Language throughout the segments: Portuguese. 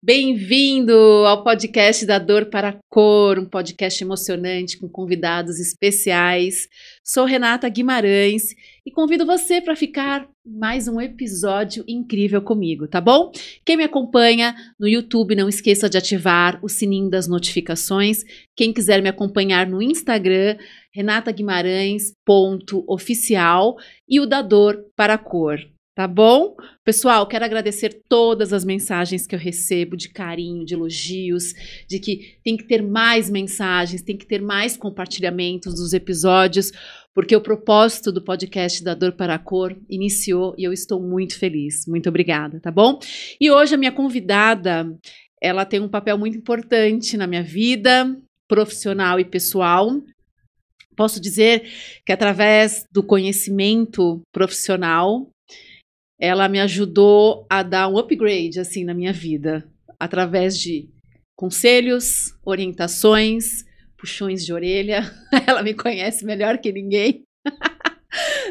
Bem-vindo ao podcast da Dor para a Cor, um podcast emocionante com convidados especiais. Sou Renata Guimarães e convido você para ficar mais um episódio incrível comigo, tá bom? Quem me acompanha no YouTube, não esqueça de ativar o sininho das notificações. Quem quiser me acompanhar no Instagram, renataguimarães.oficial e o da Dor para a Cor. Tá bom? Pessoal, quero agradecer todas as mensagens que eu recebo de carinho, de elogios, de que tem que ter mais mensagens, tem que ter mais compartilhamentos dos episódios, porque o propósito do podcast da Dor para a Cor iniciou e eu estou muito feliz. Muito obrigada, tá bom? E hoje a minha convidada, ela tem um papel muito importante na minha vida profissional e pessoal. Posso dizer que através do conhecimento profissional, ela me ajudou a dar um upgrade assim na minha vida, através de conselhos, orientações, puxões de orelha. Ela me conhece melhor que ninguém,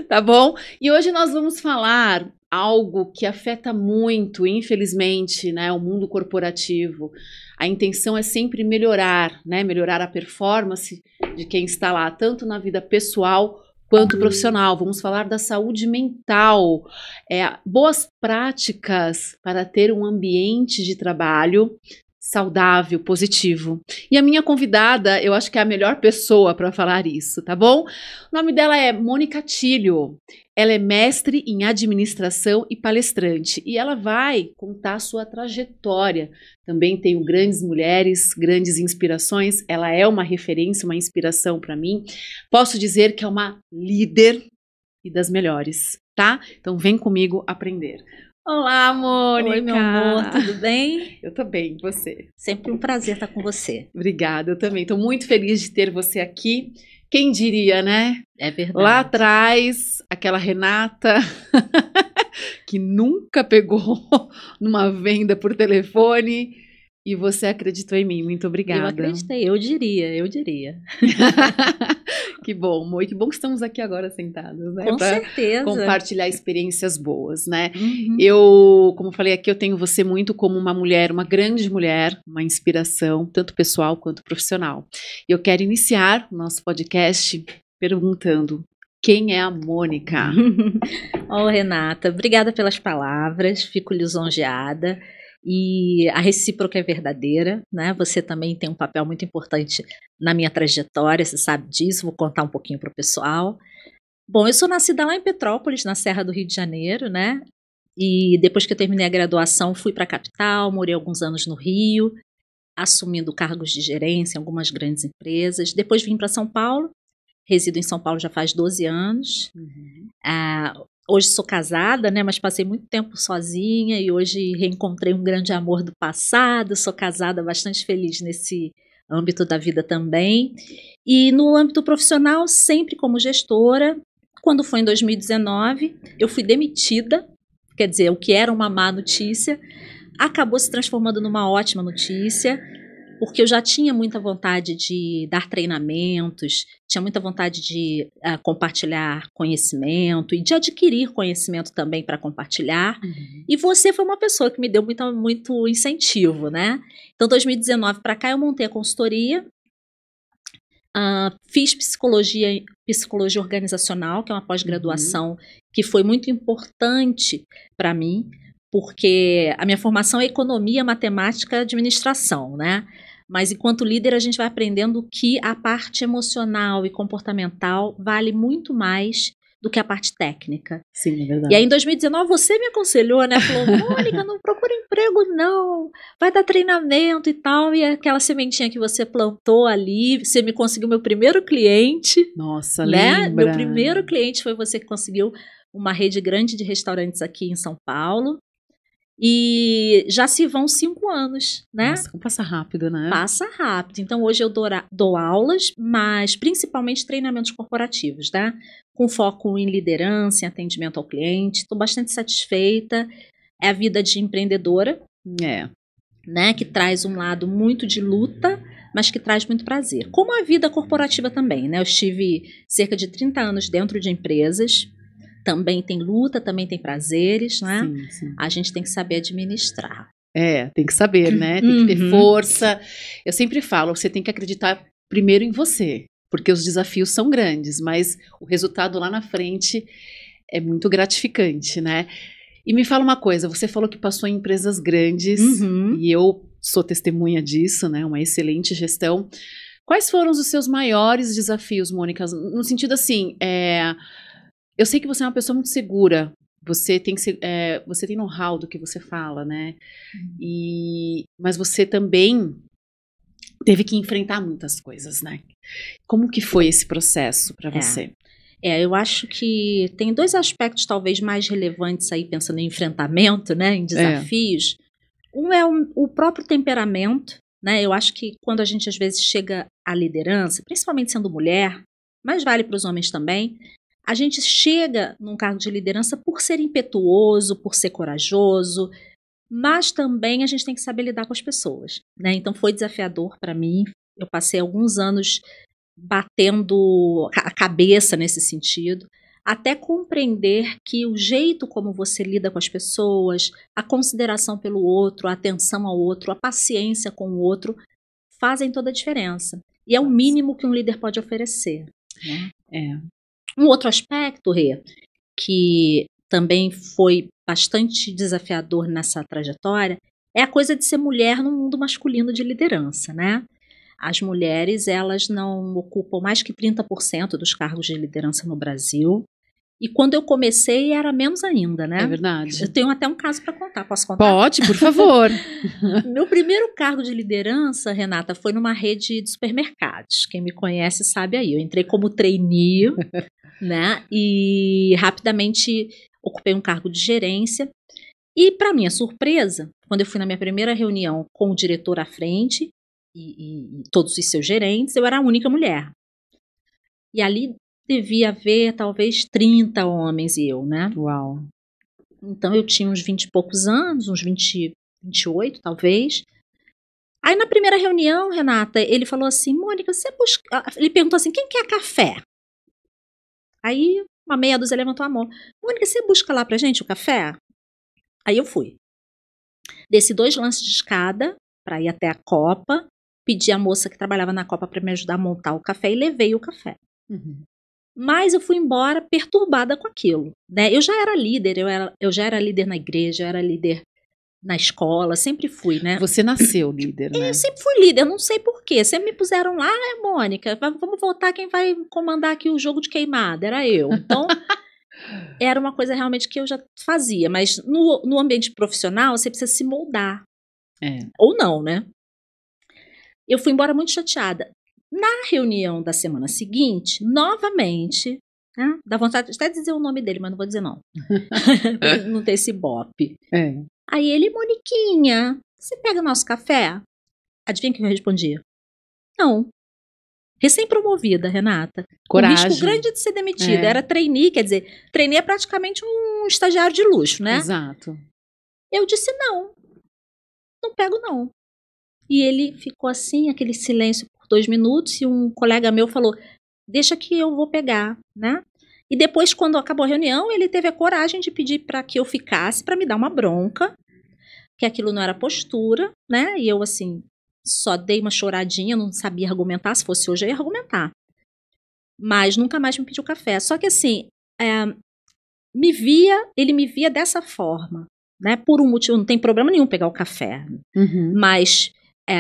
tá bom? E hoje nós vamos falar algo que afeta muito, infelizmente, né, o mundo corporativo. A intenção é sempre melhorar, né, melhorar a performance de quem está lá, tanto na vida pessoal quanto profissional. Vamos falar da saúde mental, boas práticas para ter um ambiente de trabalho saudável, positivo. E a minha convidada, eu acho que é a melhor pessoa para falar isso, tá bom? O nome dela é Mônica Tilho. Ela é mestre em administração e palestrante. E ela vai contar a sua trajetória. Também tenho grandes mulheres, grandes inspirações. Ela é uma referência, uma inspiração para mim. Posso dizer que é uma líder e das melhores, tá? Então vem comigo aprender. Olá, Mônica! Oi, meu amor, tudo bem? Eu tô bem, e você? Sempre um prazer estar com você. Obrigada, eu também. Tô muito feliz de ter você aqui. Quem diria, né? É verdade. Lá atrás, aquela Renata que nunca pegou numa venda por telefone e você acreditou em mim. Muito obrigada. Eu acreditei, eu diria. Que bom, Mo, e que bom que estamos aqui agora sentados, né? Com pra certeza. compartilhar experiências boas, né? Uhum. Eu, como falei aqui, eu tenho você muito como uma mulher, uma grande mulher, uma inspiração, tanto pessoal quanto profissional. E eu quero iniciar o nosso podcast perguntando: quem é a Mônica? Renata, obrigada pelas palavras, fico lisonjeada. E a recíproca é verdadeira, né? Você também tem um papel muito importante na minha trajetória, você sabe disso, vou contar um pouquinho para o pessoal. Bom, eu sou nascida lá em Petrópolis, na Serra do Rio de Janeiro, né? E depois que eu terminei a graduação, fui para a capital, morei alguns anos no Rio, assumindo cargos de gerência em algumas grandes empresas. Depois vim para São Paulo, resido em São Paulo já faz 12 anos. Hoje sou casada, né, mas passei muito tempo sozinha e hoje reencontrei um grande amor do passado. Sou casada, bastante feliz nesse âmbito da vida também. E no âmbito profissional, sempre como gestora. Quando foi em 2019, eu fui demitida, quer dizer, o que era uma má notícia, acabou se transformando numa ótima notícia, porque eu já tinha muita vontade de dar treinamentos, tinha muita vontade de compartilhar conhecimento e de adquirir conhecimento também para compartilhar. Uhum. E você foi uma pessoa que me deu muito incentivo, né? Então, 2019 para cá, eu montei a consultoria, fiz psicologia organizacional, que é uma pós-graduação que foi muito importante para mim, porque a minha formação é economia, matemática e administração, né? Mas enquanto líder a gente vai aprendendo que a parte emocional e comportamental vale muito mais do que a parte técnica. Sim, é verdade. E aí em 2019 você me aconselhou, né? Falou, Mônica, não procura emprego não, vai dar treinamento e tal. E aquela sementinha que você plantou ali, você me conseguiu meu primeiro cliente. Nossa, né? lembra? Meu primeiro cliente foi você que conseguiu uma rede grande de restaurantes aqui em São Paulo. E já se vão 5 anos, né? Nossa, passa rápido, né? Passa rápido. Então, hoje eu dou aulas, mas principalmente treinamentos corporativos, né? Com foco em liderança, em atendimento ao cliente. Estou bastante satisfeita. É a vida de empreendedora, né? Que traz um lado muito de luta, mas que traz muito prazer. Como a vida corporativa também, né? Eu estive cerca de 30 anos dentro de empresas. Também tem luta, também tem prazeres, né? Sim. A gente tem que saber administrar. Tem que saber, né? Tem que ter força. Eu sempre falo, você tem que acreditar primeiro em você, porque os desafios são grandes, mas o resultado lá na frente é muito gratificante, né? E me fala uma coisa, você falou que passou em empresas grandes, e eu sou testemunha disso, né? Uma excelente gestão. Quais foram os seus maiores desafios, Mônica? No sentido assim, eu sei que você é uma pessoa muito segura, você tem know-how do que você fala, né? Mas você também teve que enfrentar muitas coisas, né? Como que foi esse processo para você? Eu acho que tem 2 aspectos talvez mais relevantes aí, pensando em enfrentamento, né, em desafios. Um é o próprio temperamento, né? Eu acho que quando a gente às vezes chega à liderança, principalmente sendo mulher, mas vale para os homens também, a gente chega num cargo de liderança por ser impetuoso, por ser corajoso, mas também a gente tem que saber lidar com as pessoas, né? Então foi desafiador para mim. Eu passei alguns anos batendo a cabeça nesse sentido, até compreender que o jeito como você lida com as pessoas, a consideração pelo outro, a atenção ao outro, a paciência com o outro, fazem toda a diferença. E é o mínimo que um líder pode oferecer, né? Um outro aspecto, Rê, que também foi bastante desafiador nessa trajetória, é a coisa de ser mulher no mundo masculino de liderança, né? As mulheres, elas não ocupam mais que 30% dos cargos de liderança no Brasil. E quando eu comecei, era menos ainda, né? É verdade. Eu tenho até um caso para contar. Posso contar? Pode, por favor. Meu primeiro cargo de liderança, Renata, foi numa rede de supermercados. Quem me conhece sabe aí. Eu entrei como trainee, né? E rapidamente ocupei um cargo de gerência. E, para minha surpresa, quando eu fui na minha primeira reunião com o diretor à frente e todos os seus gerentes, eu era a única mulher. E ali devia haver talvez 30 homens e eu, né? Uau! Então eu tinha uns 20 e poucos anos, uns 20, 28 talvez. Aí na primeira reunião, Renata, ele falou assim, Mônica, você busca... Ele perguntou assim, quem quer café? Aí uma meia dúzia levantou a mão. Mônica, você busca lá pra gente o café? Aí eu fui. Desci 2 lances de escada para ir até a copa, pedi à moça que trabalhava na copa para me ajudar a montar o café e levei o café. Mas eu fui embora perturbada com aquilo, né? Eu já era líder, eu já era líder na igreja, eu era líder na escola, sempre fui, né? Você nasceu líder, né? Eu sempre fui líder, não sei porquê. Sempre me puseram lá, Mônica, vamos voltar, quem vai comandar aqui o jogo de queimada? Era eu. Então, era uma coisa realmente que eu já fazia, mas no ambiente profissional você precisa se moldar. Ou não, né? Eu fui embora muito chateada. Na reunião da semana seguinte, novamente, né, dá vontade até de dizer o nome dele, mas não vou dizer não. Não ter esse bope. Aí ele, Moniquinha, você pega o nosso café? Adivinha o que eu respondi? Não. Recém-promovida, Renata. Coragem. Com risco grande de ser demitida. Era trainee, quer dizer, trainee é praticamente um estagiário de luxo, né? Exato. Eu disse não. Não pego não. E ele ficou assim, aquele silêncio por 2 minutos, e um colega meu falou, deixa que eu vou pegar, né? E depois, quando acabou a reunião, ele teve a coragem de pedir para que eu ficasse, para me dar uma bronca, que aquilo não era postura, né? E eu, assim, só dei uma choradinha, não sabia argumentar. Se fosse hoje, eu ia argumentar. Mas nunca mais me pediu café. Só que, assim, ele me via dessa forma, né? Por um motivo, não tem problema nenhum pegar o café. Mas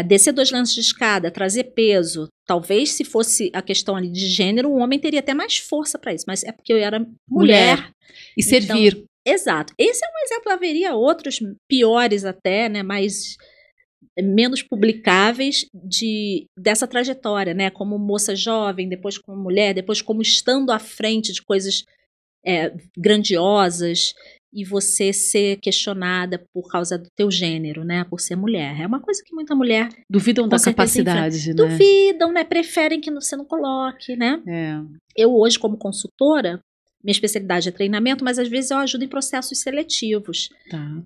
descer 2 lances de escada, trazer peso, talvez se fosse a questão ali de gênero, o homem teria até mais força para isso. Mas é porque eu era mulher. E servir. Então, exato. Esse é um exemplo, haveria outros piores até, né? Menos publicáveis dessa trajetória, né? Como moça jovem, depois como mulher, depois como estando à frente de coisas grandiosas e você ser questionada por causa do teu gênero, né? Por ser mulher. É uma coisa que muita mulher... Duvidam da capacidade, né? Duvidam, né? Preferem que você não coloque, né? Eu hoje, como consultora, minha especialidade é treinamento, mas às vezes eu ajudo em processos seletivos.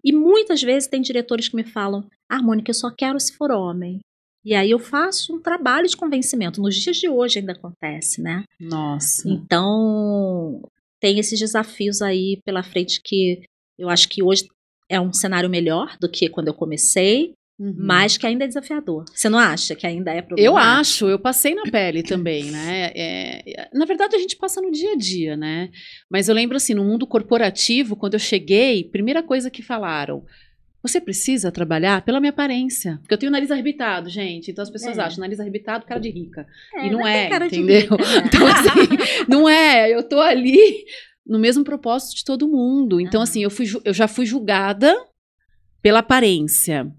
E muitas vezes tem diretores que me falam, Mônica, eu só quero se for homem. E aí eu faço um trabalho de convencimento. Nos dias de hoje ainda acontece, né? Nossa. Então, tem esses desafios aí pela frente que eu acho que hoje é um cenário melhor do que quando eu comecei, mas que ainda é desafiador. Você não acha que ainda é problemático? Eu acho, eu passei na pele também, né? Na verdade, a gente passa no dia a dia, né? Mas eu lembro assim, no mundo corporativo, quando eu cheguei, primeira coisa que falaram, você precisa trabalhar pela minha aparência. Porque eu tenho nariz arrebitado, gente. Então as pessoas acham, nariz arrebitado, cara de rica. E não é, cara entendeu? De rica, né? Então assim, não é. Eu tô ali no mesmo propósito de todo mundo. Então assim, eu já fui julgada pela aparência.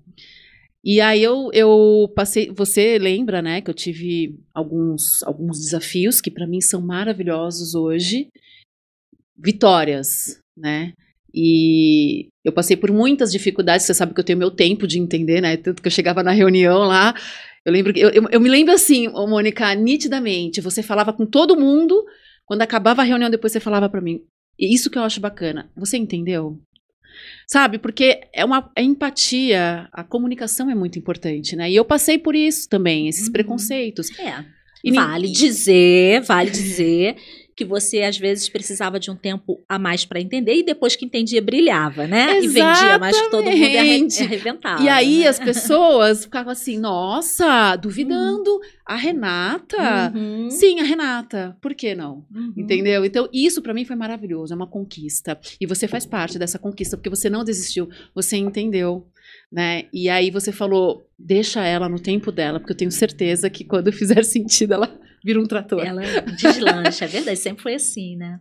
E aí eu passei, você lembra, né, que eu tive alguns desafios que para mim são maravilhosos hoje, vitórias, né? E eu passei por muitas dificuldades, você sabe que eu tenho meu tempo de entender, né? Tanto que eu chegava na reunião lá, eu lembro que eu me lembro assim, Mônica, nitidamente, você falava com todo mundo, quando acabava a reunião depois você falava para mim. E isso que eu acho bacana. Você entendeu? Sabe, porque é empatia, a comunicação é muito importante, né? E eu passei por isso também, esses preconceitos. Vale dizer que você às vezes precisava de um tempo a mais para entender e depois que entendia brilhava, né? Exatamente. E vendia mais que todo mundo arrebentava. E aí né? as pessoas ficavam assim, nossa, duvidando. A Renata? Sim, a Renata. Por que não? Entendeu? Então isso para mim foi maravilhoso, é uma conquista. E você faz parte dessa conquista, porque você não desistiu, você entendeu. Né? E aí você falou, deixa ela no tempo dela, porque eu tenho certeza que quando fizer sentido ela vira um trator. Ela deslancha, é verdade, sempre foi assim, né?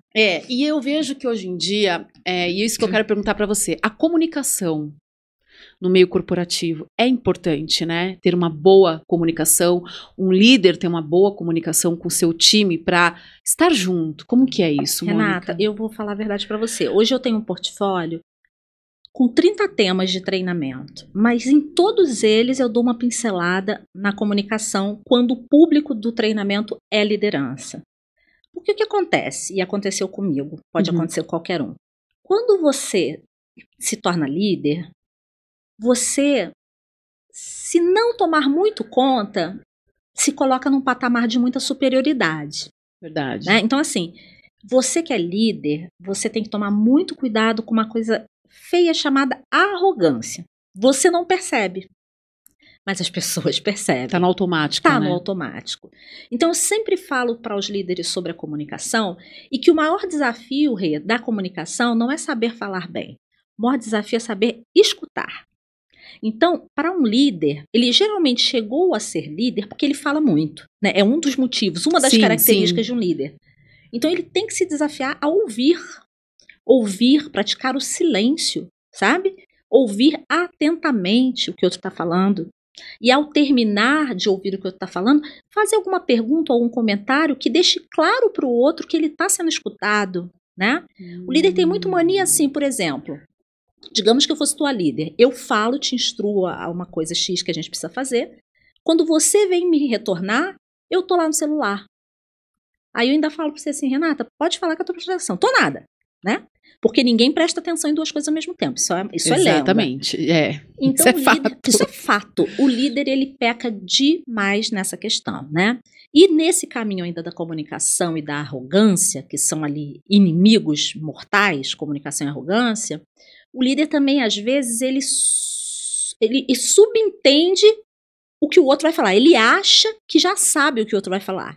E eu vejo que hoje em dia, e isso que eu quero perguntar para você, a comunicação no meio corporativo é importante, né? Ter uma boa comunicação, um líder ter uma boa comunicação com o seu time para estar junto. Como que é isso, Renata, Mônica? eu vou falar a verdade para você. Hoje eu tenho um portfólio com 30 temas de treinamento, mas em todos eles eu dou uma pincelada na comunicação quando o público do treinamento é liderança. Porque o que acontece, e aconteceu comigo, pode acontecer com qualquer um, quando você se torna líder, você, se não tomar muito conta, se coloca num patamar de muita superioridade. Verdade. Né? Então, assim, você que é líder, você tem que tomar muito cuidado com uma coisa feia chamada arrogância. Você não percebe, mas as pessoas percebem. Tá no automático, Tá né? no automático. Então, eu sempre falo para os líderes sobre a comunicação e que o maior desafio, Rê, da comunicação não é saber falar bem. O maior desafio é saber escutar. Então, para um líder, ele geralmente chegou a ser líder porque ele fala muito. Né? É um dos motivos, uma das características de um líder. Então, ele tem que se desafiar a ouvir. Ouvir, praticar o silêncio, sabe? Ouvir atentamente o que o outro está falando. E ao terminar de ouvir o que o outro está falando, fazer alguma pergunta ou algum comentário que deixe claro para o outro que ele está sendo escutado, né? O líder tem muito mania assim, por exemplo. Digamos que eu fosse tua líder. Eu falo, te instruo a uma coisa X que a gente precisa fazer. Quando você vem me retornar, eu tô lá no celular. Aí eu ainda falo para você assim, Renata, pode falar que eu tô prestando atenção. Tô nada, né? Porque ninguém presta atenção em duas coisas ao mesmo tempo. Isso é lenda. Exatamente, Então, isso é fato. O líder, ele peca demais nessa questão, né? E nesse caminho ainda da comunicação e da arrogância, que são ali inimigos mortais, comunicação e arrogância, o líder também, às vezes, ele subentende o que o outro vai falar. Ele acha que já sabe o que o outro vai falar.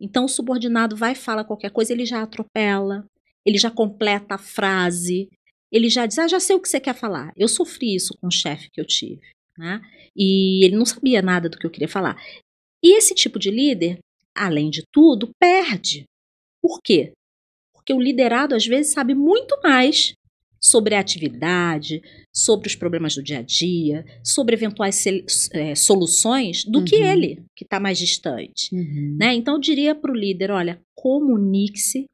Então, o subordinado vai falar qualquer coisa, ele já atropela. Ele já completa a frase, ele já diz, já sei o que você quer falar. Eu sofri isso com o chefe que eu tive, né? E ele não sabia nada do que eu queria falar. E esse tipo de líder, além de tudo, perde. Por quê? Porque o liderado, às vezes, sabe muito mais sobre a atividade, sobre os problemas do dia a dia, sobre eventuais soluções do que ele, que está mais distante. Né? Então, eu diria para o líder, olha, comunique-se,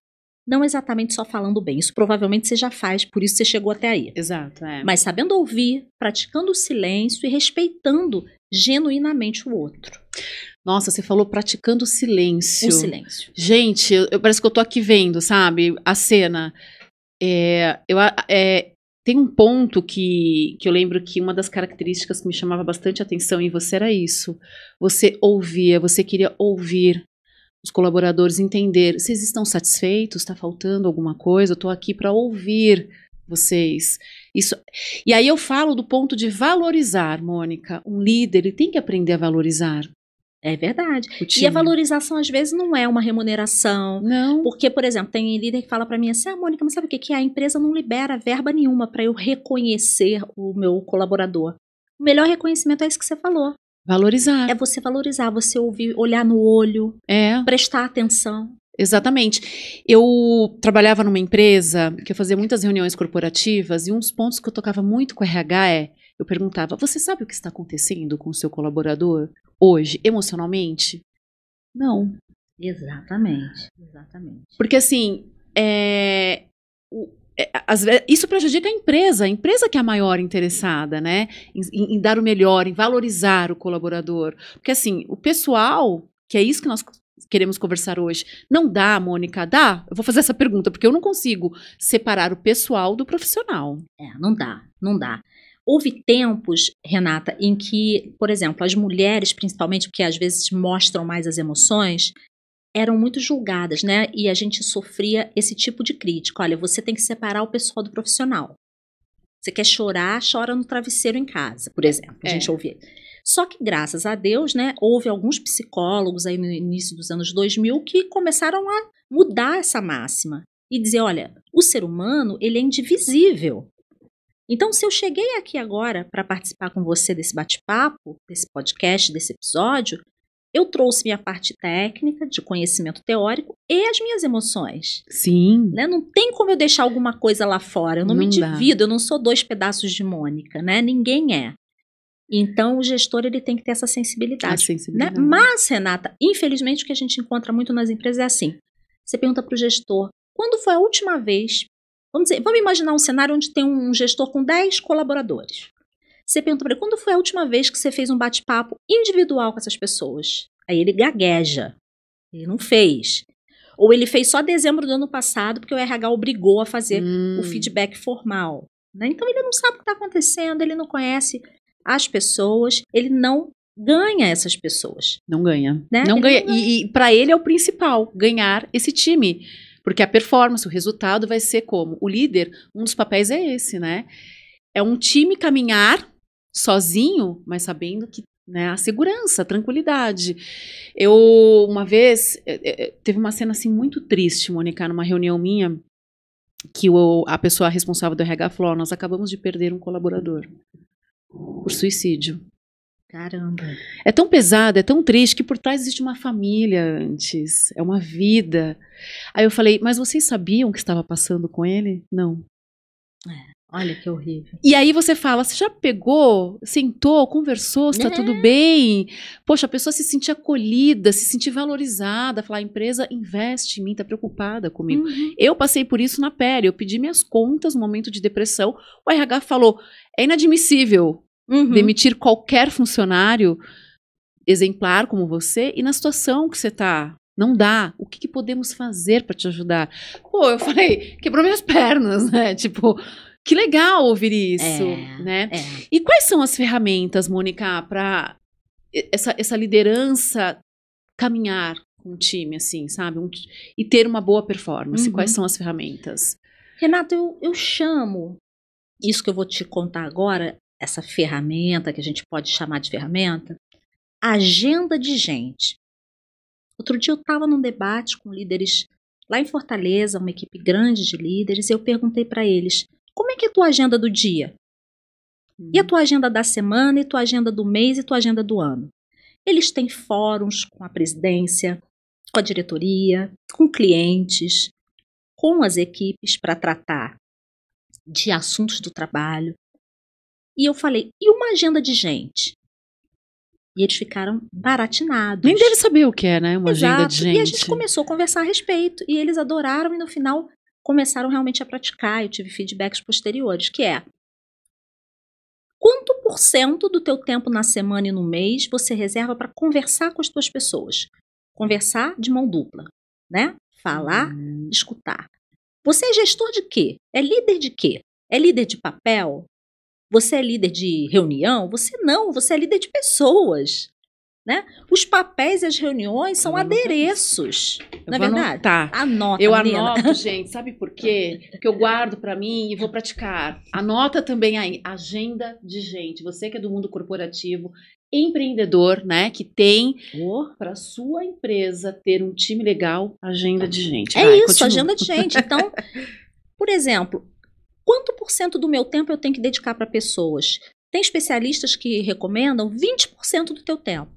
não exatamente só falando bem. Isso provavelmente você já faz, por isso você chegou até aí. Exato, Mas sabendo ouvir, praticando o silêncio e respeitando genuinamente o outro. Nossa, você falou praticando o silêncio. O silêncio. Gente, parece que eu tô aqui vendo, sabe? A cena. Tem um ponto que eu lembro que uma das características que me chamava bastante atenção em você era isso. Você ouvia, você queria ouvir os colaboradores, entender, vocês estão satisfeitos? Está faltando alguma coisa? Eu estou aqui para ouvir vocês. Isso. E aí eu falo do ponto de valorizar, Mônica. Um líder, ele tem que aprender a valorizar É verdade. o E time. a valorização, às vezes, não é uma remuneração. Não. Porque, por exemplo, tem líder que fala pra mim assim, Mônica, mas sabe o que que é? A empresa não libera verba nenhuma pra eu reconhecer o meu colaborador. O melhor reconhecimento é isso que você falou. Valorizar. É você valorizar, você ouvir, olhar no olho, É. prestar atenção. Exatamente. Eu trabalhava numa empresa que eu fazia muitas reuniões corporativas e um dos pontos que eu tocava muito com o RH eu perguntava, você sabe o que está acontecendo com o seu colaborador hoje, emocionalmente? Não. Exatamente. Porque assim, isso prejudica a empresa que é a maior interessada, né? Em dar o melhor, em valorizar o colaborador. Porque assim, o pessoal, que é isso que nós queremos conversar hoje, não dá, Mônica? Dá? Eu vou fazer essa pergunta, porque eu não consigo separar o pessoal do profissional. Não dá. Houve tempos, Renata, em que, por exemplo, as mulheres, principalmente, que às vezes mostram mais as emoções, eram muito julgadas, né? E a gente sofria esse tipo de crítica. Olha, você tem que separar o pessoal do profissional. Você quer chorar, chora no travesseiro em casa, por exemplo. A gente ouvia. Só que, graças a Deus, né, houve alguns psicólogos aí no início dos anos 2000 que começaram a mudar essa máxima e dizer, olha, o ser humano, ele é indivisível. Então, se eu cheguei aqui agora para participar com você desse bate-papo, desse podcast, desse episódio, eu trouxe minha parte técnica, de conhecimento teórico e as minhas emoções. Sim. Né? Não tem como eu deixar alguma coisa lá fora. Eu não me dá. divido, eu não sou 2 pedaços de Mônica, né? Ninguém é. Então, o gestor ele tem que ter essa sensibilidade. Né? Mas, Renata, infelizmente, o que a gente encontra muito nas empresas é assim. Você pergunta para o gestor, quando foi a última vez... Vamos imaginar um cenário onde tem um gestor com 10 colaboradores. Você pergunta para ele, quando foi a última vez que você fez um bate-papo individual com essas pessoas? Aí ele gagueja. Ele não fez. Ou ele fez só dezembro do ano passado, porque o RH obrigou a fazer o feedback formal. Né? Então, ele não sabe o que está acontecendo, ele não conhece as pessoas, ele não ganha essas pessoas. Não ganha. Né? Não ganha. E para ele é o principal, ganhar esse time. Porque a performance, o resultado vai ser como? O líder, um dos papéis é esse, né? É um time caminhar sozinho, mas sabendo que, né, a segurança, a tranquilidade. Eu, uma vez, teve uma cena assim muito triste, Mônica, numa reunião minha, que a pessoa responsável do RH falou, nós acabamos de perder um colaborador por suicídio. Caramba. É tão pesado, é tão triste que por trás existe uma família antes, é uma vida. Aí eu falei, mas vocês sabiam o que estava passando com ele? Não. Olha que horrível. E aí você fala, você já pegou, sentou, conversou, está tudo bem? Poxa, a pessoa se sentir acolhida, se sentir valorizada, falar, a empresa investe em mim, está preocupada comigo. Eu passei por isso na pele, eu pedi minhas contas no momento de depressão, o RH falou, é inadmissível demitir qualquer funcionário exemplar como você e na situação que você está. Não dá. O que podemos fazer para te ajudar? Pô, eu falei, quebrou minhas pernas, né? Tipo, que legal ouvir isso, né? E quais são as ferramentas, Mônica, para essa liderança caminhar com o time, assim, sabe? E ter uma boa performance? Quais são as ferramentas? Renata, eu chamo isso que eu vou te contar agora, essa ferramenta que a gente pode chamar de ferramenta, agenda de gente. Outro dia eu estava num debate com líderes lá em Fortaleza, uma equipe grande de líderes, e eu perguntei para eles, como é que é a tua agenda do dia? E a tua agenda da semana, e tua agenda do mês, e tua agenda do ano? Eles têm fóruns com a presidência, com a diretoria, com clientes, com as equipes para tratar de assuntos do trabalho. E eu falei, e uma agenda de gente? E eles ficaram baratinados. Nem deve saber o que é, né? Uma agenda de gente. E a gente começou a conversar a respeito. E eles adoraram e no final começaram realmente a praticar. Eu tive feedbacks posteriores, que é quanto % do teu tempo na semana e no mês você reserva para conversar com as tuas pessoas? Conversar de mão dupla, né? Falar, escutar. Você é gestor de quê? É líder de quê? É líder de papel? Você é líder de reunião? Você não, você é líder de pessoas. né? Os papéis e as reuniões são adereços, não é verdade? Anota, eu menina. anoto, gente, sabe por quê? Porque eu guardo para mim e vou praticar. Anota também aí, agenda de gente. Você que é do mundo corporativo, empreendedor, né, que tem para sua empresa ter um time legal, agenda de gente. É isso, continua. Agenda de gente. Então, por exemplo, quanto % do meu tempo eu tenho que dedicar para pessoas? Tem especialistas que recomendam 20% do teu tempo.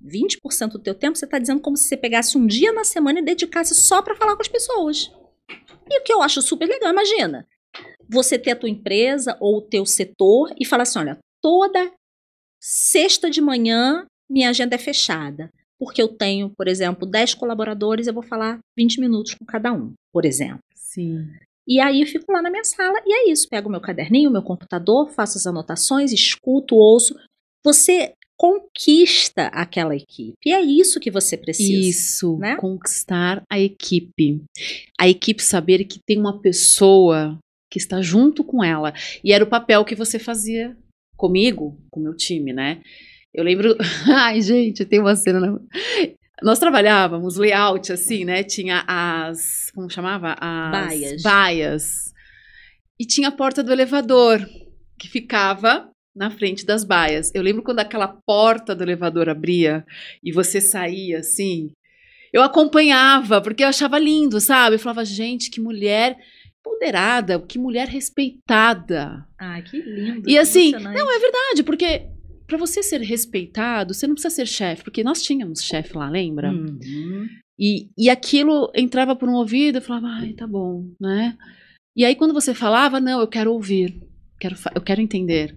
20% do teu tempo, você está dizendo como se você pegasse um dia na semana e dedicasse só para falar com as pessoas. E o que eu acho super legal, imagina, você ter a tua empresa ou o teu setor e falar assim, olha, toda sexta de manhã minha agenda é fechada, porque eu tenho, por exemplo, 10 colaboradores, eu vou falar 20 minutos com cada um, por exemplo. Sim. E aí eu fico lá na minha sala e é isso, pego o meu caderninho, o meu computador, faço as anotações, escuto, ouço. Você conquista aquela equipe. E é isso que você precisa. Isso, né? Conquistar a equipe. A equipe saber que tem uma pessoa que está junto com ela. E era o papel que você fazia comigo, com o meu time, né? Eu lembro... Ai, gente, tem uma cena... Nós trabalhávamos layout, assim, né? Tinha as... Como chamava? As baias. E tinha a porta do elevador, que ficava na frente das baias. Eu lembro quando aquela porta do elevador abria e você saía, assim... Eu acompanhava, porque eu achava lindo, sabe? Eu falava, gente, que mulher empoderada, que mulher respeitada. Ai, que lindo. E assim, não, é verdade, porque... Para você ser respeitado, você não precisa ser chefe, porque nós tínhamos chefe lá, lembra? Uhum. E aquilo entrava por um ouvido, eu falava, ai, tá bom, né? E aí quando você falava, não, eu quero ouvir, eu quero entender,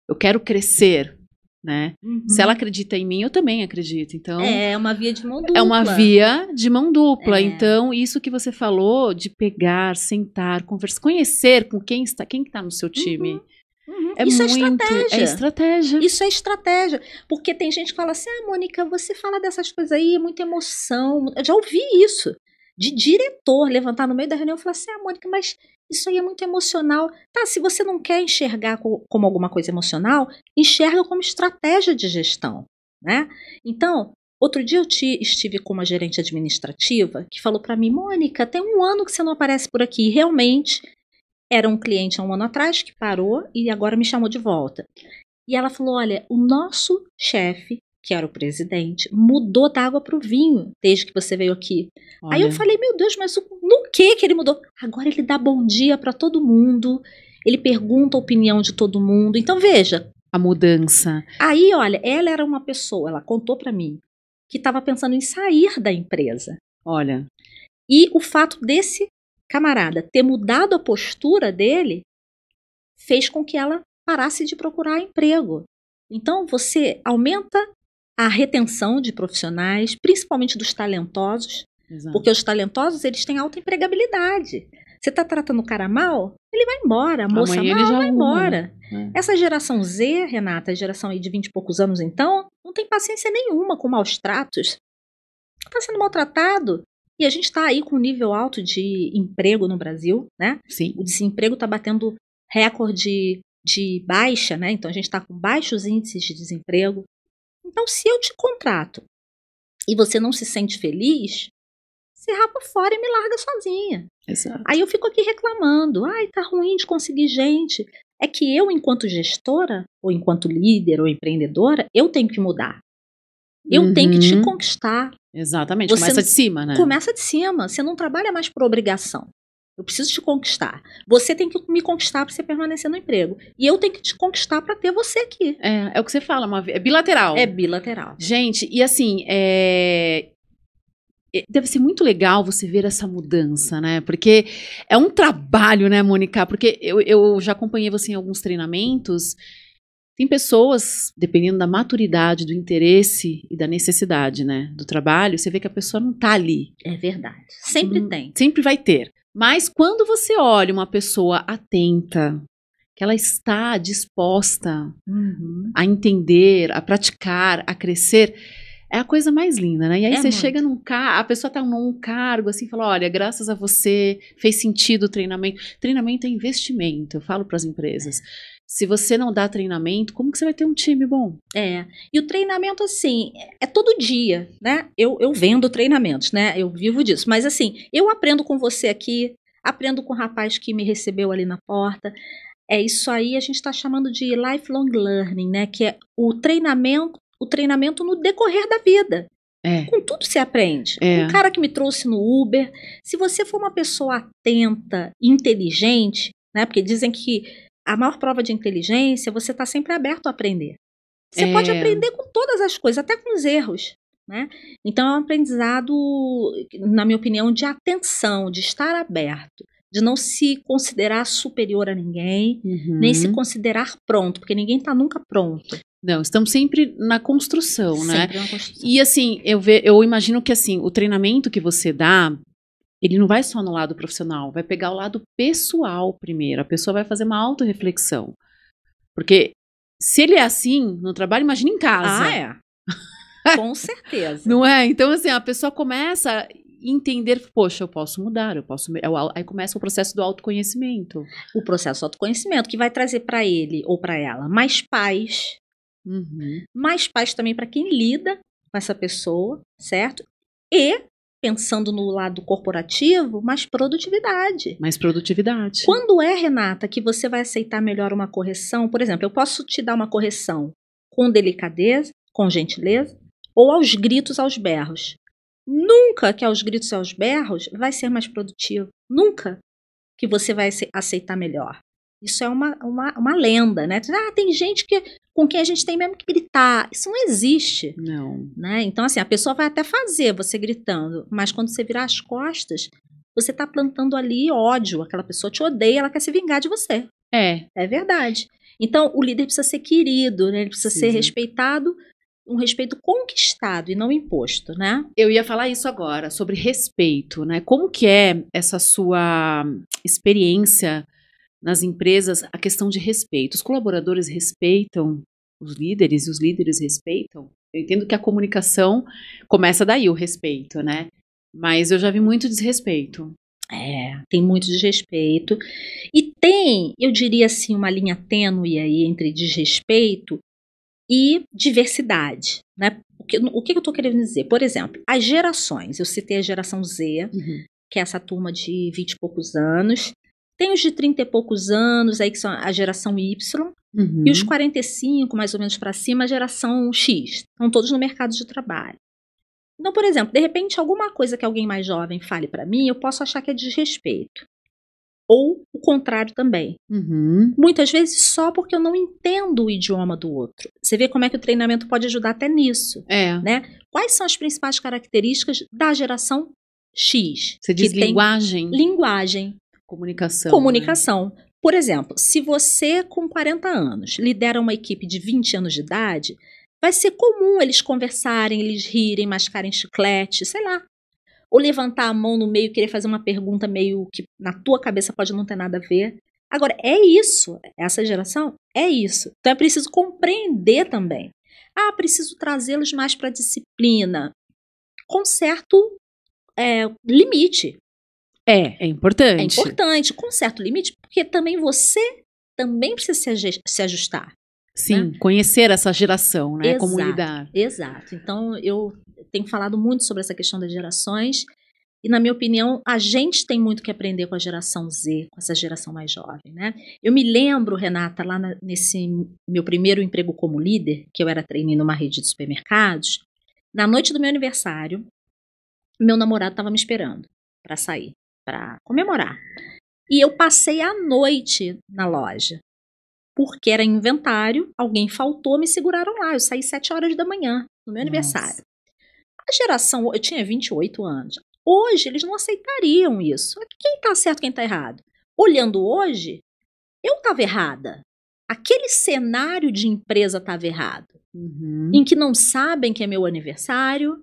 eu quero crescer, né? Uhum. Se ela acredita em mim, eu também acredito, então... É uma via de mão dupla. É uma via de mão dupla, então isso que você falou de pegar, sentar, conversar, conhecer com quem está no seu time... Uhum. Isso é estratégia. É estratégia. Isso é estratégia. Porque tem gente que fala assim, Mônica, você fala dessas coisas aí, muita emoção. Eu já ouvi isso. De diretor levantar no meio da reunião e falar assim, Mônica, mas isso aí é muito emocional. Tá, se você não quer enxergar como alguma coisa emocional, enxerga como estratégia de gestão, né? Então, outro dia eu estive com uma gerente administrativa que falou para mim, Mônica, tem 1 ano que você não aparece por aqui. Realmente... Era um cliente há 1 ano atrás que parou e agora me chamou de volta. E ela falou, olha, o nosso chefe, que era o presidente, mudou da água para o vinho desde que você veio aqui. Olha. Aí eu falei, meu Deus, mas no que ele mudou? Agora ele dá bom dia para todo mundo, ele pergunta a opinião de todo mundo. Então veja. A mudança. Aí, olha, ela era uma pessoa, ela contou para mim, que estava pensando em sair da empresa. Olha. E o fato desse camarada ter mudado a postura dele fez com que ela parasse de procurar emprego. Então, você aumenta a retenção de profissionais, principalmente dos talentosos, Exato. Porque os talentosos, eles têm alta empregabilidade. Você está tratando o cara mal, ele vai embora, a moça Amanhã mal vai embora. Né? Essa geração Z, Renata, a geração aí de 20 e poucos anos, então, não tem paciência nenhuma com maus tratos. Está sendo maltratado. E a gente está aí com um nível alto de emprego no Brasil, né? Sim. O desemprego está batendo recorde de baixa, né? Então a gente está com baixos índices de desemprego. Então, se eu te contrato e você não se sente feliz, você rapa fora e me larga sozinha. Exato. Aí eu fico aqui reclamando. Ai, tá ruim de conseguir gente. É que eu, enquanto gestora, ou enquanto líder, ou empreendedora, eu tenho que mudar. Eu tenho que te conquistar. Exatamente, começa de cima, né? Começa de cima, você não trabalha mais por obrigação. Eu preciso te conquistar. Você tem que me conquistar para você permanecer no emprego. E eu tenho que te conquistar para ter você aqui. É o que você fala, é bilateral. É bilateral. Gente, e assim, deve ser muito legal você ver essa mudança, né? Porque é um trabalho, né, Mônica? Porque eu já acompanhei você em alguns treinamentos. Tem pessoas, dependendo da maturidade, do interesse e da necessidade, né, do trabalho, você vê que a pessoa não tá ali. É verdade. Sempre tem. Sempre vai ter. Mas quando você olha uma pessoa atenta, que ela está disposta a entender, a praticar, a crescer, é a coisa mais linda, né? E aí você chega a pessoa tá num cargo assim, fala, olha, graças a você fez sentido o treinamento. Treinamento é investimento, eu falo para as empresas. Se você não dá treinamento, como que você vai ter um time bom? E o treinamento, assim, é todo dia, né? Eu vendo treinamentos, né? Eu vivo disso. Mas, assim, eu aprendo com você aqui, aprendo com o rapaz que me recebeu ali na porta. É isso aí, a gente está chamando de lifelong learning, né? Que é o treinamento no decorrer da vida. Com tudo se aprende. Um cara que me trouxe no Uber, se você for uma pessoa atenta, inteligente, né? Porque dizem que a maior prova de inteligência, você está sempre aberto a aprender. Você pode aprender com todas as coisas, até com os erros, né? Então, é um aprendizado, na minha opinião, de atenção, de estar aberto, de não se considerar superior a ninguém, nem se considerar pronto, porque ninguém está nunca pronto. Não, estamos sempre na construção, né? Sempre na construção. E assim, eu imagino que assim, o treinamento que você dá, ele não vai só no lado profissional, vai pegar o lado pessoal primeiro. A pessoa vai fazer uma autorreflexão. Porque se ele é assim no trabalho, imagina em casa. Com certeza. Não é? Então, assim, a pessoa começa a entender, poxa, eu posso mudar, aí começa o processo do autoconhecimento. O processo do autoconhecimento, que vai trazer para ele ou para ela mais paz. Mais paz também para quem lida com essa pessoa, certo? E, pensando no lado corporativo, mais produtividade. Mais produtividade. Quando Renata, que você vai aceitar melhor uma correção? Por exemplo, eu posso te dar uma correção com delicadeza, com gentileza, ou aos gritos, aos berros. Nunca que aos gritos e aos berros vai ser mais produtivo. Nunca que você vai aceitar melhor. Isso é uma lenda, né? Tem gente com quem a gente tem mesmo que gritar. Isso não existe. Não. Né? Então, assim, a pessoa vai até fazer você gritando, mas quando você virar as costas, você está plantando ali ódio. Aquela pessoa te odeia, ela quer se vingar de você. É verdade. Então, o líder precisa ser querido, né? Ele precisa ser respeitado, um respeito conquistado e não imposto, né? Eu ia falar isso agora, sobre respeito, né? Como que é essa sua experiência nas empresas, a questão de respeito? Os colaboradores respeitam os líderes e os líderes respeitam? Eu entendo que a comunicação começa daí, o respeito, né? Mas eu já vi muito desrespeito. Tem muito desrespeito. E tem, eu diria assim, uma linha tênue aí entre desrespeito e diversidade, né? O que eu estou querendo dizer? Por exemplo, as gerações. Eu citei a geração Z, que é essa turma de 20 e poucos anos. Tem os de 30 e poucos anos, aí que são a geração Y, e os 45, mais ou menos para cima, a geração X. Estão todos no mercado de trabalho. Então, por exemplo, de repente, alguma coisa que alguém mais jovem fale para mim, eu posso achar que é desrespeito. Ou o contrário também. Muitas vezes só porque eu não entendo o idioma do outro. Você vê como é que o treinamento pode ajudar até nisso. Né? Quais são as principais características da geração X? Você diz linguagem? Linguagem. Comunicação. Né? Por exemplo, se você com 40 anos lidera uma equipe de 20 anos de idade, vai ser comum eles conversarem, eles rirem, mascarem chiclete, sei lá. Ou levantar a mão no meio e querer fazer uma pergunta meio que na tua cabeça pode não ter nada a ver. Agora, é isso. Essa geração é isso. Então, é preciso compreender também. Preciso trazê-los mais para a disciplina. Com certo limite. É importante. É importante, com certo limite, porque também você também precisa se ajustar. Sim, né? Conhecer essa geração, né? Como lidar. Exato. Então, eu tenho falado muito sobre essa questão das gerações e, na minha opinião, a gente tem muito que aprender com a geração Z, com essa geração mais jovem, né? Eu me lembro, Renata, lá nesse meu primeiro emprego como líder, que eu era trainee numa rede de supermercados, na noite do meu aniversário, meu namorado estava me esperando para sair, para comemorar. E eu passei a noite na loja. Porque era inventário, alguém faltou, me seguraram lá. Eu saí 7 horas da manhã, no meu aniversário. A geração, eu tinha 28 anos. Hoje, eles não aceitariam isso. Quem tá certo, quem tá errado? Olhando hoje, eu tava errada. Aquele cenário de empresa tava errado. Em que não sabem que é meu aniversário.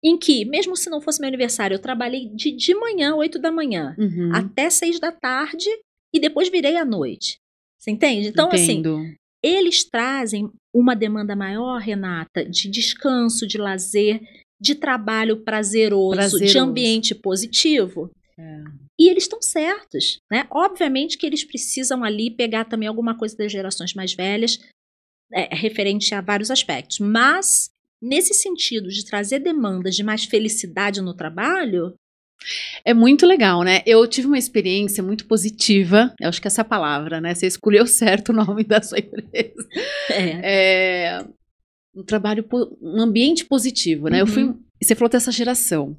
Em que, mesmo se não fosse meu aniversário, eu trabalhei de manhã, 8 da manhã, até 6 da tarde e depois virei à noite. Você entende? Então, Entendo. Assim, eles trazem uma demanda maior, Renata, de descanso, de lazer, de trabalho prazeroso, de ambiente positivo. E eles estão certos, né? Obviamente que eles precisam ali pegar também alguma coisa das gerações mais velhas, referente a vários aspectos. Mas, nesse sentido de trazer demandas de mais felicidade no trabalho... É muito legal, né? Eu tive uma experiência muito positiva, eu acho que essa é a palavra, né? Você escolheu certo o nome da sua empresa. Um trabalho, um ambiente positivo, né? Você falou dessa geração.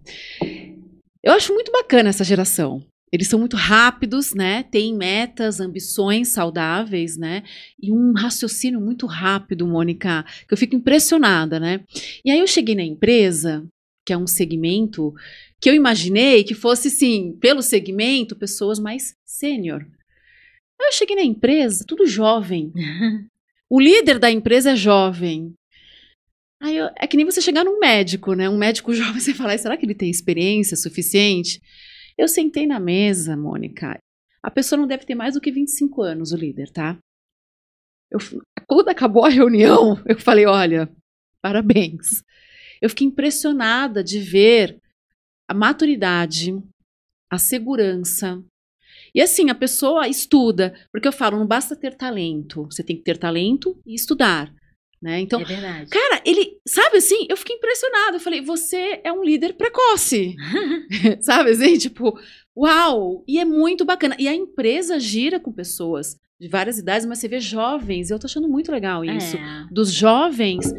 Eu acho muito bacana essa geração. Eles são muito rápidos, né? Têm metas, ambições saudáveis, né? E um raciocínio muito rápido, Mônica, que eu fico impressionada, né? E aí eu cheguei na empresa, que é um segmento que eu imaginei que fosse, sim, pelo segmento, pessoas mais sênior. Aí eu cheguei na empresa, tudo jovem. O líder da empresa é jovem. Aí é que nem você chegar num médico, né? Um médico jovem, você fala, será que ele tem experiência suficiente? Eu sentei na mesa, Mônica. A pessoa não deve ter mais do que 25 anos, o líder, tá? Quando acabou a reunião, eu falei, olha, parabéns. Eu fiquei impressionada de ver a maturidade, a segurança. E assim, a pessoa estuda, porque eu falo, não basta ter talento, você tem que ter talento e estudar, né? Então, é verdade. Cara, ele, sabe assim, eu fiquei impressionada, eu falei, você é um líder precoce, sabe assim, tipo, uau, e é muito bacana, e a empresa gira com pessoas de várias idades, mas você vê jovens, eu tô achando muito legal isso, dos jovens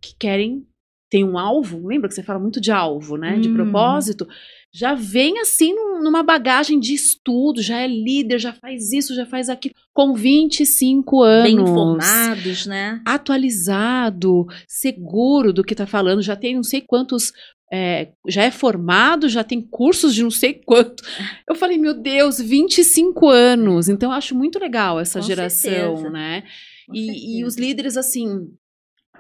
que querem, tem um alvo, lembra que você fala muito de alvo, né, de propósito, já vem assim numa bagagem de estudo, já é líder, já faz isso, já faz aquilo, com 25 anos. Bem informados, né? Atualizado, seguro do que tá falando, já tem não sei quantos, já é formado, já tem cursos de não sei quanto. Eu falei, meu Deus, 25 anos. Então eu acho muito legal essa Com geração, certeza. né? E os líderes, assim,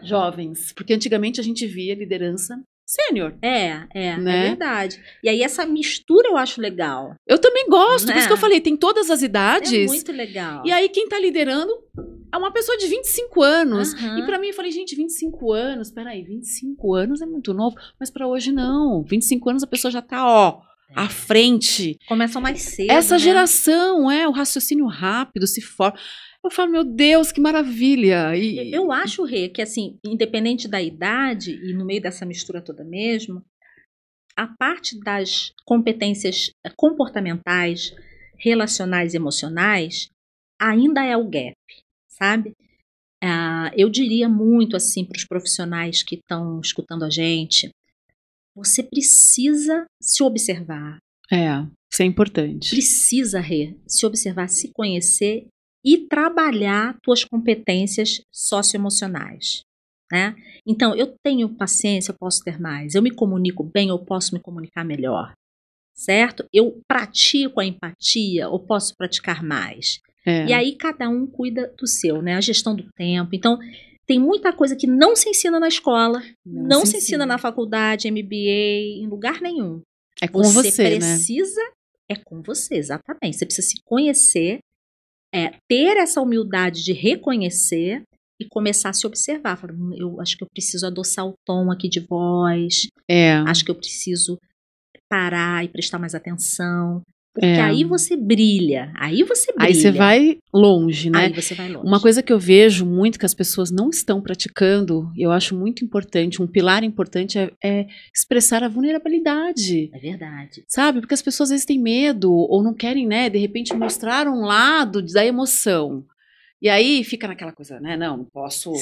jovens, porque antigamente a gente via liderança sênior. Né? É verdade. E aí essa mistura eu acho legal. Eu também gosto, Né? por isso que eu falei, tem todas as idades. É muito legal. E aí quem tá liderando é uma pessoa de 25 anos. Uhum. E pra mim eu falei, gente, 25 anos, peraí, 25 anos é muito novo, mas pra hoje não. 25 anos a pessoa já tá, à frente. Começam mais cedo, Essa né? geração, o raciocínio rápido, se forma. Eu falo, meu Deus, que maravilha! Eu acho, Rê, que assim, independente da idade e no meio dessa mistura toda mesmo, a parte das competências comportamentais, relacionais e emocionais ainda é o gap, sabe? Eu diria muito assim para os profissionais que estão escutando a gente, você precisa se observar. Isso é importante. Precisa, Rê, se observar, se conhecer e trabalhar tuas competências socioemocionais, né? Então, eu tenho paciência, eu posso ter mais. Eu me comunico bem, eu posso me comunicar melhor, certo? Eu pratico a empatia, eu posso praticar mais. E aí, cada um cuida do seu, né? A gestão do tempo. Então, tem muita coisa que não se ensina na escola, não se ensina na faculdade, MBA, em lugar nenhum. É com você, precisa, né? É com você, exatamente. Você precisa se conhecer, ter essa humildade de reconhecer e começar a se observar. Eu acho que eu preciso adoçar o tom aqui de voz. Acho que eu preciso parar e prestar mais atenção. Porque aí você brilha. Aí você vai longe, né? Aí você vai longe. Uma coisa que eu vejo muito que as pessoas não estão praticando, e eu acho muito importante, um pilar importante é expressar a vulnerabilidade. É verdade. Sabe? Porque as pessoas às vezes têm medo ou não querem, né, de repente mostrar um lado da emoção. E aí fica naquela coisa, né? Não posso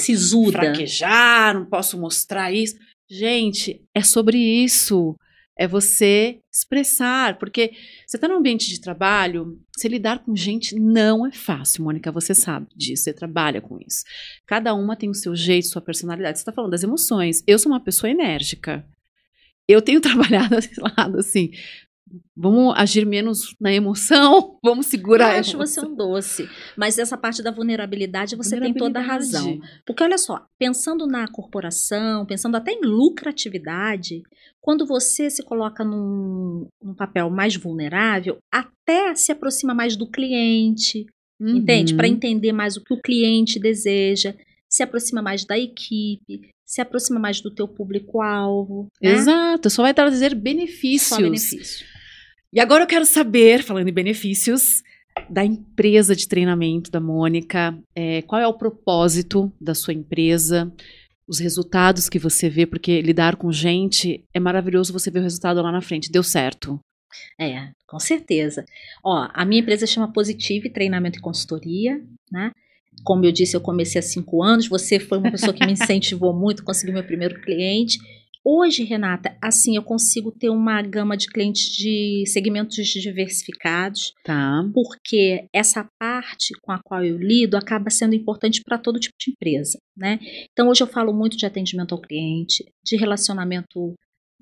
fraquejar, não posso mostrar isso. Gente, é sobre isso. É você expressar, porque você está num ambiente de trabalho, você lidar com gente não é fácil, Mônica, você sabe disso, você trabalha com isso. Cada uma tem o seu jeito, sua personalidade. Você está falando das emoções. Eu sou uma pessoa enérgica. Eu tenho trabalhado desse lado, assim, vamos agir menos na emoção, vamos segurar. Eu acho você um doce, mas essa parte da vulnerabilidade você tem toda a razão. Porque olha só, pensando na corporação, pensando até em lucratividade, quando você se coloca num papel mais vulnerável, até se aproxima mais do cliente, entende? Para entender mais o que o cliente deseja, se aproxima mais da equipe, se aproxima mais do teu público-alvo. Né? Exato, só vai trazer benefícios. Só benefício. E agora eu quero saber, falando em benefícios, da empresa de treinamento da Mônica, qual é o propósito da sua empresa, os resultados que você vê, porque lidar com gente é maravilhoso você ver o resultado lá na frente. Deu certo. Com certeza. Ó, a minha empresa chama Positive Treinamento e Consultoria, né? Como eu disse, eu comecei há 5 anos, você foi uma pessoa que me incentivou muito, consegui meu primeiro cliente. Hoje, Renata, assim, eu consigo ter uma gama de clientes de segmentos diversificados, Tá. porque essa parte com a qual eu lido acaba sendo importante para todo tipo de empresa, né? Então, hoje eu falo muito de atendimento ao cliente, de relacionamento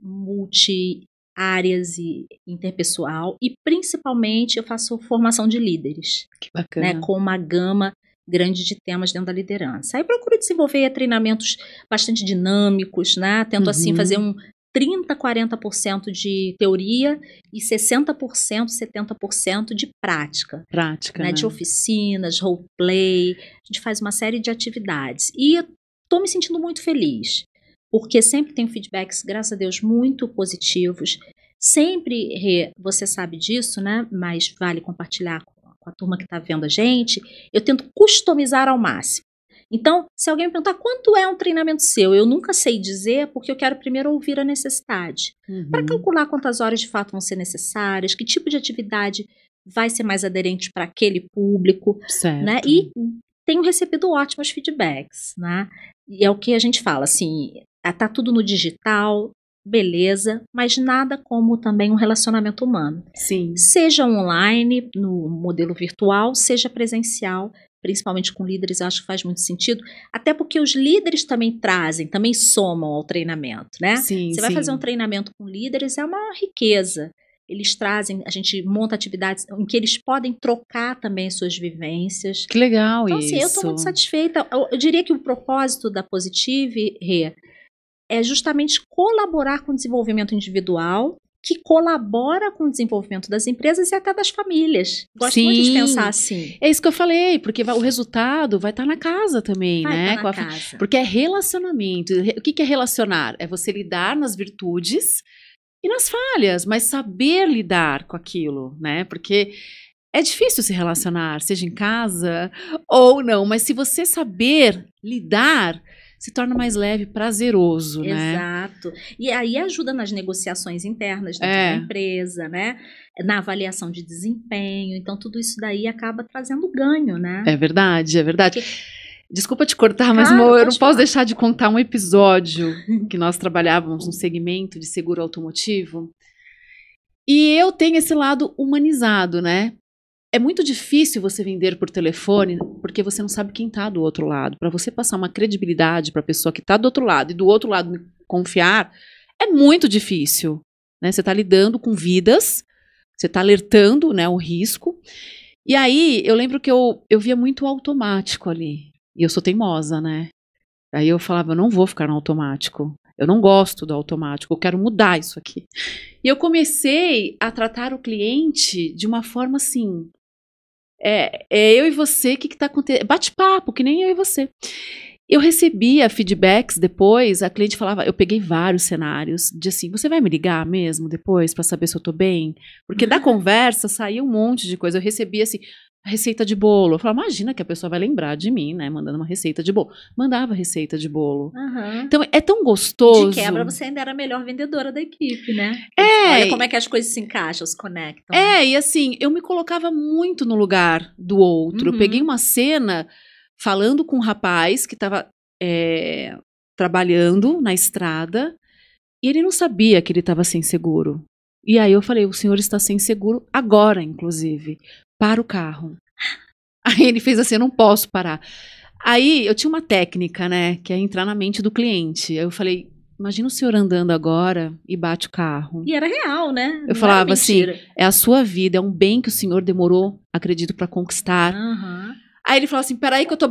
multi-áreas e interpessoal, e principalmente eu faço formação de líderes, Que bacana. né, com uma gama grande de temas dentro da liderança. Aí eu procuro desenvolver treinamentos bastante dinâmicos, né? Tento assim fazer um 30, 40% de teoria e 60%, 70% de prática. Prática, né? De oficinas, roleplay, a gente faz uma série de atividades. E estou me sentindo muito feliz, porque sempre tenho feedbacks, graças a Deus, muito positivos. Sempre, você sabe disso, né? Mas vale compartilhar com a turma que está vendo a gente. Eu tento customizar ao máximo. Então, se alguém me perguntar quanto é um treinamento seu, eu nunca sei dizer, porque eu quero primeiro ouvir a necessidade. Para calcular quantas horas de fato vão ser necessárias, que tipo de atividade vai ser mais aderente para aquele público. Certo. Né? E tenho recebido ótimos feedbacks. Né? E é o que a gente fala, assim, tá tudo no digital, beleza, mas nada como também um relacionamento humano. Sim. Seja online, no modelo virtual, seja presencial, principalmente com líderes, eu acho que faz muito sentido, até porque os líderes também também somam ao treinamento, né? Sim, Você vai fazer um treinamento com líderes, é uma riqueza. Eles trazem, a gente monta atividades em que eles podem trocar também suas vivências. Que legal então, isso. Então, assim, eu estou muito satisfeita. Eu diria que o propósito da Positive, Rê, é justamente colaborar com o desenvolvimento individual, que colabora com o desenvolvimento das empresas e até das famílias. Gosto muito de pensar assim. É isso que eu falei, porque o resultado vai estar na casa também, vai né? Estar na casa. Porque é relacionamento. O que é relacionar? É você lidar nas virtudes e nas falhas, mas saber lidar com aquilo, né? Porque é difícil se relacionar, seja em casa ou não, mas se você saber lidar, se torna mais leve, prazeroso, né? Exato. E aí ajuda nas negociações internas dentro da empresa, né? Na avaliação de desempenho. Então, tudo isso daí acaba trazendo ganho, né? É verdade, é verdade. Desculpa te cortar, mas Claro, eu não posso deixar de contar um episódio que nós trabalhávamos no segmento de seguro automotivo. E eu tenho esse lado humanizado, né? É muito difícil você vender por telefone porque você não sabe quem está do outro lado. Para você passar uma credibilidade para a pessoa que está do outro lado e do outro lado confiar, é muito difícil. Né? Você está lidando com vidas, você está alertando, né, o risco. E aí, eu lembro que eu via muito automático ali. E eu sou teimosa, né? Aí eu falava, eu não vou ficar no automático. Eu não gosto do automático, eu quero mudar isso aqui. E eu comecei a tratar o cliente de uma forma assim... eu e você, o que está acontecendo? Bate-papo, que nem eu e você. Eu recebia feedbacks depois, a cliente falava, eu peguei vários cenários, de assim, você vai me ligar mesmo depois para saber se eu tô bem? Porque da conversa saía um monte de coisa, eu recebia assim, receita de bolo, eu falava, imagina que a pessoa vai lembrar de mim, né, mandando uma receita de bolo. Mandava receita de bolo. Então, é tão gostoso. E de quebra, você ainda era a melhor vendedora da equipe, né? Olha como é que as coisas se encaixam, se conectam. E assim, eu me colocava muito no lugar do outro. Eu peguei uma cena falando com um rapaz que estava trabalhando na estrada e ele não sabia que ele estava sem seguro. E aí eu falei, o senhor está sem seguro agora, inclusive. Para o carro. Aí ele fez assim, eu não posso parar. Aí eu tinha uma técnica, né, que é entrar na mente do cliente. Aí eu falei, imagina o senhor andando agora e bate o carro. E era real, né? Eu falava assim, é a sua vida, é um bem que o senhor demorou, acredito, para conquistar. Aí ele falou assim, peraí que eu tô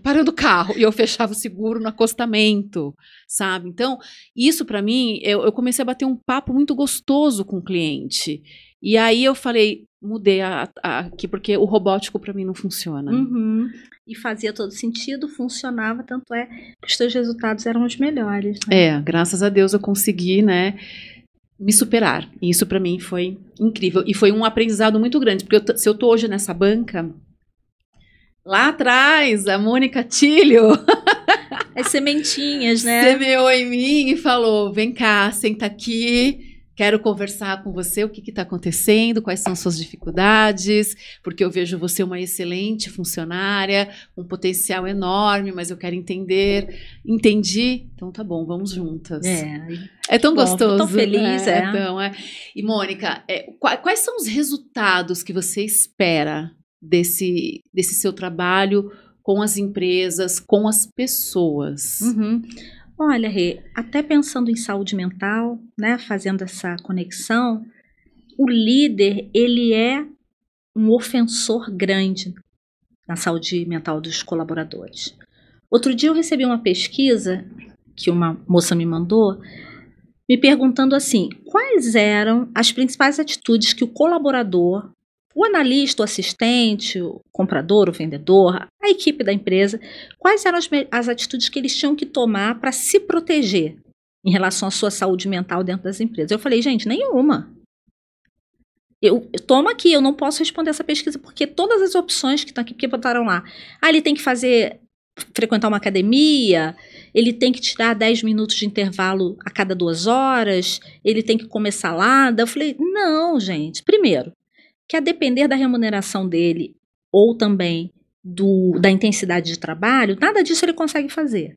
parando o carro. E eu fechava o seguro no acostamento, sabe? Então, isso para mim, eu comecei a bater um papo muito gostoso com o cliente. E aí eu falei, mudei aqui, porque o robótico para mim não funciona. E fazia todo sentido, funcionava, tanto é que os teus resultados eram os melhores. Né? Graças a Deus eu consegui, né? me superar. E isso para mim foi incrível. E foi um aprendizado muito grande, porque se eu tô hoje nessa banca, lá atrás, a Mônica Tílio As sementinhas, né? semeou em mim e falou, vem cá, senta aqui, quero conversar com você, o que está acontecendo, quais são suas dificuldades, porque eu vejo você uma excelente funcionária, um potencial enorme, mas eu quero entender. Entendi? Então tá bom, vamos juntas. É tão gostoso. Tão feliz, né? E Mônica, quais são os resultados que você espera desse seu trabalho com as empresas, com as pessoas? Olha, Rê, até pensando em saúde mental, né, fazendo essa conexão, o líder, ele é um ofensor grande na saúde mental dos colaboradores. Outro dia eu recebi uma pesquisa que uma moça me mandou, me perguntando assim, quais eram as principais atitudes que o colaborador, o analista, o assistente, o comprador, o vendedor, a equipe da empresa, quais eram as atitudes que eles tinham que tomar para se proteger em relação à sua saúde mental dentro das empresas? Eu falei, gente, nenhuma. Toma aqui, eu não posso responder essa pesquisa, porque todas as opções que estão aqui, porque botaram lá, ele tem que frequentar uma academia, ele tem que tirar 10 minutos de intervalo a cada 2 horas, ele tem que comer salada. Eu falei, não, gente, primeiro, que a depender da remuneração dele ou também da intensidade de trabalho, nada disso ele consegue fazer.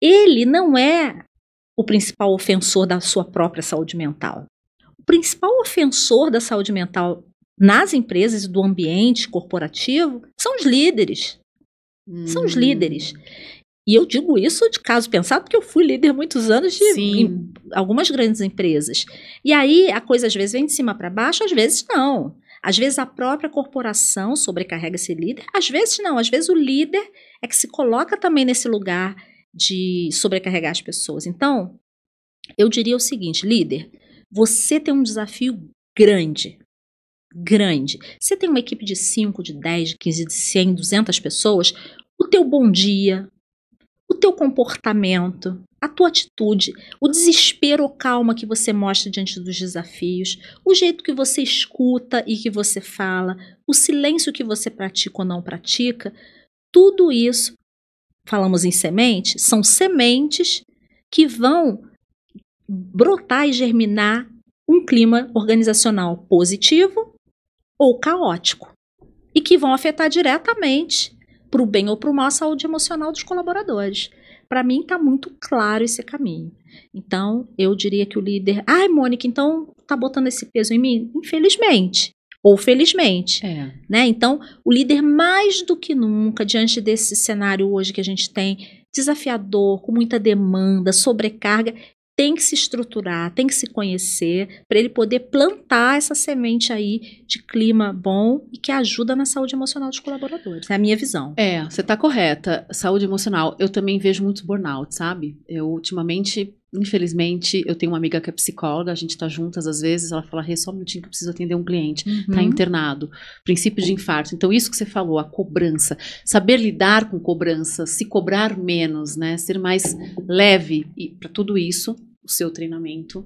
Ele não é o principal ofensor da sua própria saúde mental. O principal ofensor da saúde mental nas empresas e do ambiente corporativo são os líderes. São os líderes. E eu digo isso de caso pensado, porque eu fui líder muitos anos em algumas grandes empresas. E aí a coisa às vezes vem de cima para baixo, às vezes não. Às vezes a própria corporação sobrecarrega esse líder, às vezes não. Às vezes o líder é que se coloca também nesse lugar de sobrecarregar as pessoas. Então, eu diria o seguinte, líder, você tem um desafio grande. Grande. Você tem uma equipe de 5, de 10, de 15, de 100, 200 pessoas, o teu bom dia, o teu comportamento, a tua atitude, o desespero ou calma que você mostra diante dos desafios, o jeito que você escuta e que você fala, o silêncio que você pratica ou não pratica, tudo isso, falamos em semente, são sementes que vão brotar e germinar um clima organizacional positivo ou caótico e que vão afetar diretamente para o bem ou para o mal a saúde emocional dos colaboradores. Para mim está muito claro esse caminho. Então, eu diria que o líder... Ai, Mônica, então tá botando esse peso em mim? Infelizmente. Ou felizmente. Né? Então, o líder mais do que nunca, diante desse cenário hoje que a gente tem, desafiador, com muita demanda, sobrecarga, tem que se estruturar, tem que se conhecer, para ele poder plantar essa semente aí de clima bom e que ajuda na saúde emocional dos colaboradores. É a minha visão. Você está correta. Saúde emocional. Eu também vejo muito burnout, sabe? Eu, ultimamente, infelizmente, eu tenho uma amiga que é psicóloga, a gente está juntas às vezes, ela fala, Rê, só um minutinho que eu preciso atender um cliente. Tá internado. Princípio de infarto. Então, isso que você falou, a cobrança. Saber lidar com cobrança, se cobrar menos, né? Ser mais leve. E para tudo isso, o seu treinamento,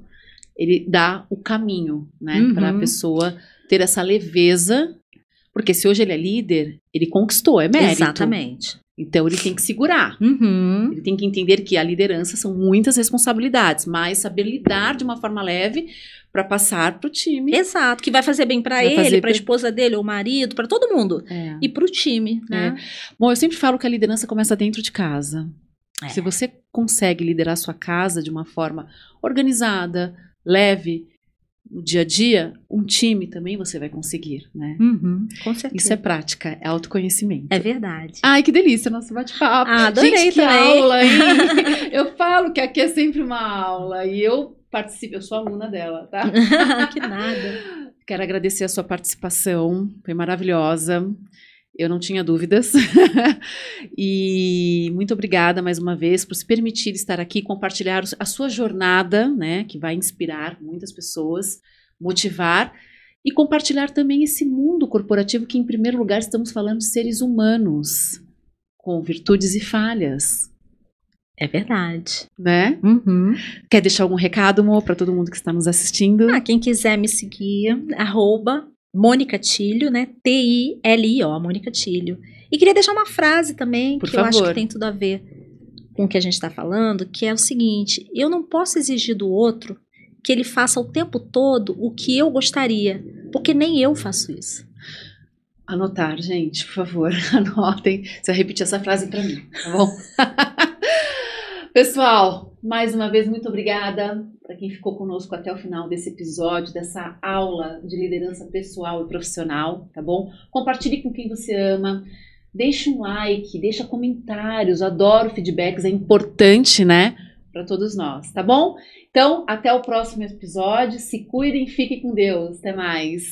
ele dá o caminho, né? Para a pessoa ter essa leveza. Porque se hoje ele é líder, ele conquistou, é mérito. Exatamente. Então, ele tem que segurar. Ele tem que entender que a liderança são muitas responsabilidades, mas saber lidar de uma forma leve para passar para o time. Exato, que vai fazer bem para ele, para a esposa dele, ou o marido, para todo mundo. E para o time, né? Bom, eu sempre falo que a liderança começa dentro de casa. Se você consegue liderar a sua casa de uma forma organizada, leve, no dia a dia, um time também você vai conseguir, né? Com certeza. Isso é prática, é autoconhecimento. É verdade. Ai, que delícia, nosso bate-papo. Adorei. Gente, que também. aula, hein? Eu falo que aqui é sempre uma aula e eu participo, eu sou aluna dela, tá? Que nada. Quero agradecer a sua participação, foi maravilhosa. Eu não tinha dúvidas. E muito obrigada mais uma vez por se permitir estar aqui, compartilhar a sua jornada, né, que vai inspirar muitas pessoas, motivar e compartilhar também esse mundo corporativo que, em primeiro lugar, estamos falando de seres humanos com virtudes e falhas. É verdade. né? Uhum. Quer deixar algum recado, Mo, para todo mundo que está nos assistindo? Quem quiser me seguir, @Mônica Tilho, né? TILIO, Mônica Tilho. E queria deixar uma frase também, Por que eu acho favor. que tem tudo a ver com o que a gente está falando, que é o seguinte: eu não posso exigir do outro que ele faça o tempo todo o que eu gostaria, porque nem eu faço isso. Anotar, gente, por favor, anotem. Você vai repetir essa frase para mim, tá bom? Pessoal, mais uma vez, muito obrigada para quem ficou conosco até o final desse episódio, dessa aula de liderança pessoal e profissional, tá bom? Compartilhe com quem você ama, deixe um like, deixa comentários, adoro feedbacks, é importante, né? Para todos nós, tá bom? Então, até o próximo episódio, se cuidem, fiquem com Deus, até mais.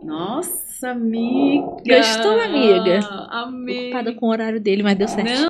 Nossa, amiga! Gostou, amiga? Amei! Preocupada com o horário dele, mas deu certo. Não.